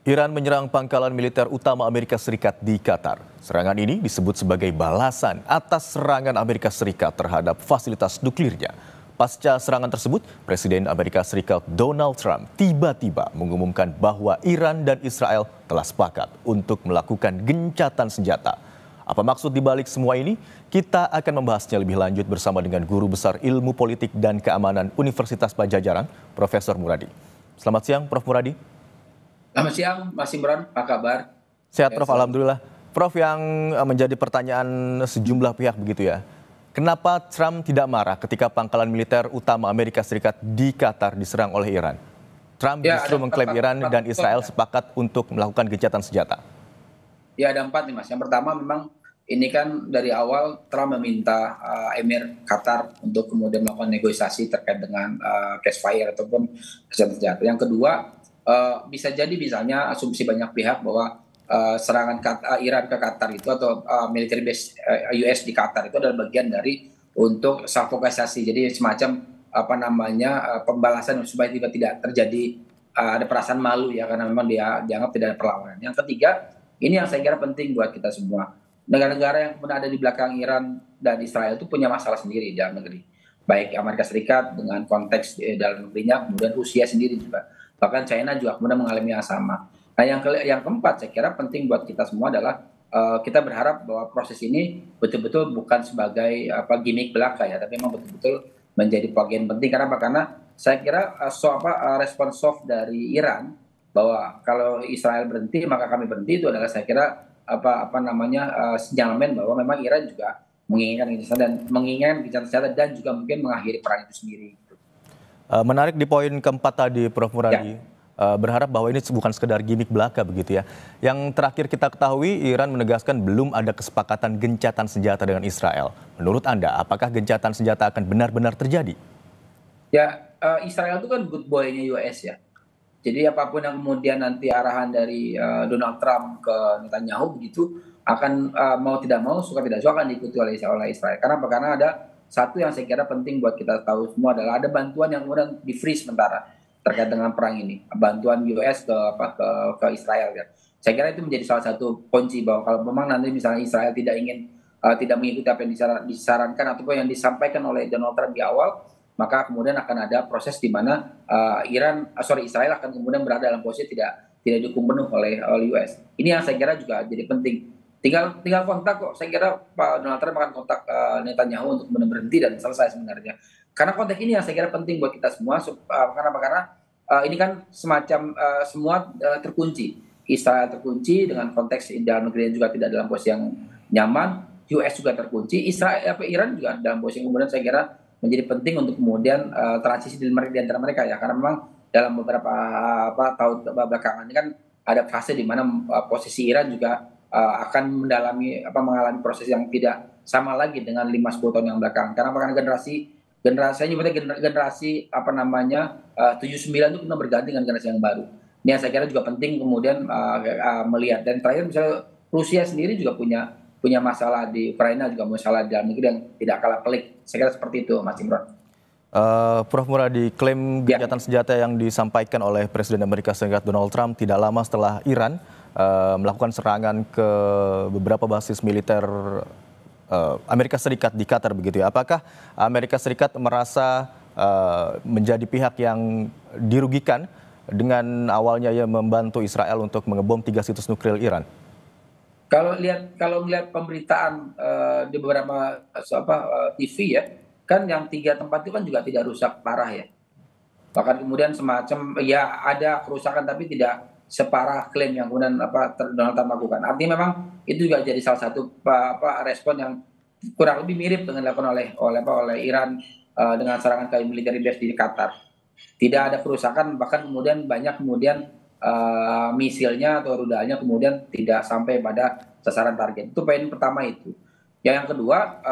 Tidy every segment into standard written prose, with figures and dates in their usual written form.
Iran menyerang pangkalan militer utama Amerika Serikat di Qatar. Serangan ini disebut sebagai balasan atas serangan Amerika Serikat terhadap fasilitas nuklirnya. Pasca serangan tersebut, Presiden Amerika Serikat Donald Trump tiba-tiba mengumumkan bahwa Iran dan Israel telah sepakat untuk melakukan gencatan senjata. Apa maksud dibalik semua ini? Kita akan membahasnya lebih lanjut bersama dengan Guru Besar Ilmu Politik dan Keamanan Universitas Padjadjaran, Profesor Muradi. Selamat siang, Prof. Muradi. Selamat siang, Mas Imron. Apa kabar? Sehat, Prof. Alhamdulillah. Prof, yang menjadi pertanyaan sejumlah pihak begitu ya. Kenapa Trump tidak marah ketika pangkalan militer utama Amerika Serikat di Qatar diserang oleh Iran? Trump justru mengklaim Iran dan Israel sepakat untuk melakukan gencatan senjata. Ya, ada 4 nih, Mas. Yang pertama memang ini kan dari awal Trump meminta Emir Qatar untuk kemudian melakukan negosiasi terkait dengan ceasefire ataupun gencatan senjata. Yang kedua, bisa jadi misalnya asumsi banyak pihak bahwa serangan Iran ke Qatar itu atau military base US di Qatar itu adalah bagian dari untuk sufokasi, jadi semacam pembalasan supaya tidak terjadi ada perasaan malu ya, karena memang dia dianggap tidak ada perlawanan. Yang ketiga, ini yang saya kira penting buat kita semua. Negara-negara yang kemudian ada di belakang Iran dan Israel itu punya masalah sendiri di dalam negeri, baik Amerika Serikat dengan konteks dalam negerinya, kemudian Rusia sendiri juga. Bahkan China juga kemudian mengalami yang sama. Nah, yang keempat saya kira penting buat kita semua adalah kita berharap bahwa proses ini betul-betul bukan sebagai gimmick belaka ya, tapi memang betul-betul menjadi bagian penting. Karena apa? Karena saya kira respon soft dari Iran bahwa kalau Israel berhenti maka kami berhenti, itu adalah saya kira sinyalemen bahwa memang Iran juga menginginkan gencatan senjata dan juga mungkin mengakhiri perang itu sendiri. Menarik di poin keempat tadi, Prof. Muradi. Ya. Berharap bahwa ini bukan sekedar gimmick belaka begitu ya. Yang terakhir kita ketahui, Iran menegaskan belum ada kesepakatan gencatan senjata dengan Israel. Menurut Anda, apakah gencatan senjata akan benar-benar terjadi? Ya, Israel itu kan good boy-nya US ya. Jadi apapun yang kemudian nanti arahan dari Donald Trump ke Netanyahu begitu akan mau tidak mau, suka tidak suka akan diikuti oleh Israel. Karena apa? Karena ada satu yang saya kira penting buat kita tahu semua adalah ada bantuan yang kemudian di freeze sementara terkait dengan perang ini, bantuan US ke Israel ya. Saya kira itu menjadi salah satu kunci bahwa kalau memang nanti misalnya Israel tidak mengikuti apa yang disarankan ataupun yang disampaikan oleh Donald Trump di awal, maka kemudian akan ada proses di mana Israel akan kemudian berada dalam posisi tidak didukung penuh oleh US. Ini yang saya kira juga jadi penting. Tinggal kontak kok. Saya kira Pak Donald Trump akan kontak Netanyahu untuk berhenti dan selesai sebenarnya. Karena konteks ini yang saya kira penting buat kita semua. Karena ini kan semacam semua terkunci. Israel terkunci dengan konteks dalam negeri juga tidak dalam posisi yang nyaman. US juga terkunci. Iran juga dalam posisi yang kemudian saya kira menjadi penting untuk kemudian transisi di antara mereka ya. Karena memang dalam beberapa tahun belakangan ini kan ada fase di mana posisi Iran juga akan mengalami proses yang tidak sama lagi dengan 5-10 tahun yang belakang. Karena generasi saya nyebutnya generasi 79 itu kita berganti dengan generasi yang baru. Ini yang saya kira juga penting kemudian melihat. Dan terakhir misalnya Rusia sendiri juga punya masalah di Ukraina, juga masalah di dalam negeri yang tidak kalah pelik. Saya kira seperti itu, Mas Imron. Prof. Muradi, klaim gencatan senjata yang disampaikan oleh Presiden Amerika Serikat Donald Trump tidak lama setelah Iran melakukan serangan ke beberapa basis militer Amerika Serikat di Qatar begitu ya. Apakah Amerika Serikat merasa menjadi pihak yang dirugikan dengan awalnya ya membantu Israel untuk mengebom 3 situs nuklir Iran? Kalau melihat pemberitaan di beberapa TV ya, kan yang 3 tempat itu kan juga tidak rusak parah ya. Bahkan kemudian semacam ya ada kerusakan tapi tidak separah klaim yang kemudian Donald Trump lakukan. Artinya memang itu juga jadi salah satu respon yang kurang lebih mirip dengan dilakukan oleh Iran dengan serangan ke military base di Qatar. Tidak ada kerusakan, bahkan kemudian banyak misilnya atau rudalnya kemudian tidak sampai pada sasaran target. Itu poin pertama itu. Yang kedua,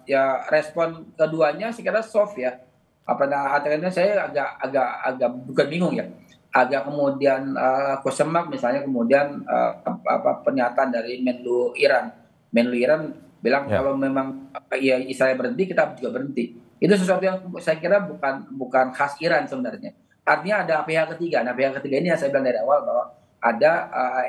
ya respon keduanya saya kira soft ya. Artinya saya agak bukan bingung ya. Agak kemudian question mark misalnya kemudian pernyataan dari Menlu Iran bilang kalau memang ya Israel berhenti kita juga berhenti. Itu sesuatu yang saya kira bukan khas Iran sebenarnya. Artinya ada pihak ketiga. Nah, pihak ketiga ini yang saya bilang dari awal bahwa ada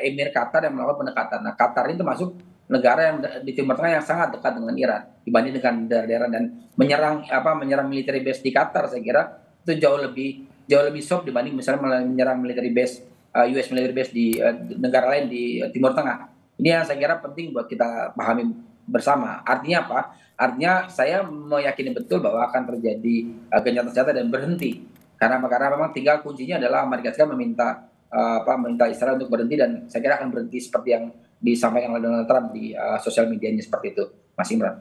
Emir Qatar yang melakukan pendekatan. Nah, Qatar ini termasuk negara yang di Timur Tengah yang sangat dekat dengan Iran dibanding dengan daerah-daerah, dan menyerang military base di Qatar, saya kira itu jauh lebih soft dibanding misalnya menyerang military base US military base di negara lain di Timur Tengah. Ini yang saya kira penting buat kita pahami bersama. Artinya apa? Artinya saya meyakini betul bahwa akan terjadi gencatan senjata dan berhenti. Karena memang tinggal kuncinya adalah Amerika Serikat meminta Israel untuk berhenti, dan saya kira akan berhenti seperti yang disampaikan oleh Donald Trump di sosial medianya seperti itu, Mas Imran.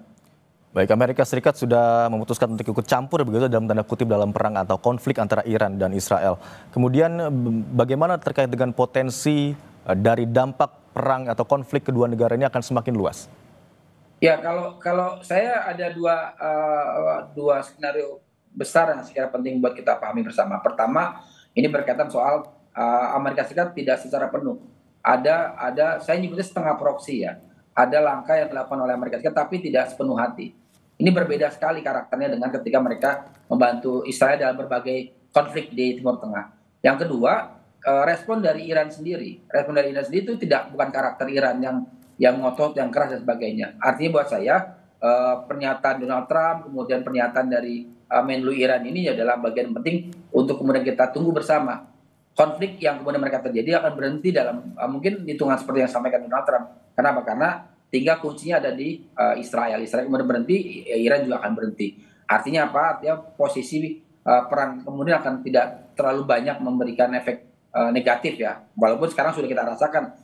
Baik, Amerika Serikat sudah memutuskan untuk ikut campur begitu dalam tanda kutip dalam perang atau konflik antara Iran dan Israel. Kemudian bagaimana terkait dengan potensi dari dampak perang atau konflik kedua negara ini akan semakin luas? Ya, kalau saya ada dua skenario besar yang sekiranya penting buat kita pahami bersama. Pertama, ini berkaitan soal Amerika Serikat tidak secara penuh. Saya nyebutnya setengah proksi ya. Ada langkah yang dilakukan oleh Amerika Serikat tapi tidak sepenuh hati. Ini berbeda sekali karakternya dengan ketika mereka membantu Israel dalam berbagai konflik di Timur Tengah. Yang kedua, respon dari Iran sendiri. Respon dari Iran sendiri itu bukan karakter Iran yang ngotot, yang keras dan sebagainya. Artinya buat saya pernyataan Donald Trump, kemudian pernyataan dari Menlu Iran ini adalah bagian penting untuk kemudian kita tunggu bersama. Konflik yang kemudian mereka terjadi akan berhenti dalam mungkin hitungan seperti yang disampaikan Donald Trump. Kenapa? Karena tinggal kuncinya ada di Israel. Israel kemudian berhenti, Iran juga akan berhenti. Artinya apa? Artinya posisi perang kemudian akan tidak terlalu banyak memberikan efek negatif ya. Walaupun sekarang sudah kita rasakan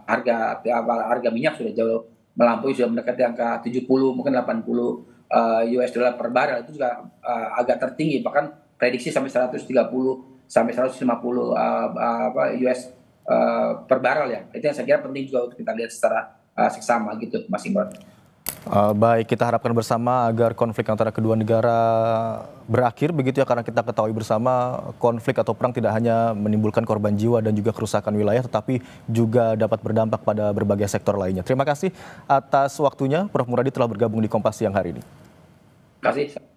harga minyak sudah jauh melampaui, sudah mendekati angka 70 mungkin 80 US dollar per barel, itu juga agak tertinggi, bahkan prediksi sampai 130 sampai 150 US per barel ya. Itu yang saya kira penting juga untuk kita lihat secara seksama gitu, Mas Imran. Baik, kita harapkan bersama agar konflik antara kedua negara berakhir begitu ya, karena kita ketahui bersama konflik atau perang tidak hanya menimbulkan korban jiwa dan juga kerusakan wilayah, tetapi juga dapat berdampak pada berbagai sektor lainnya. Terima kasih atas waktunya, Prof. Muradi telah bergabung di Kompas siang hari ini. Terima kasih.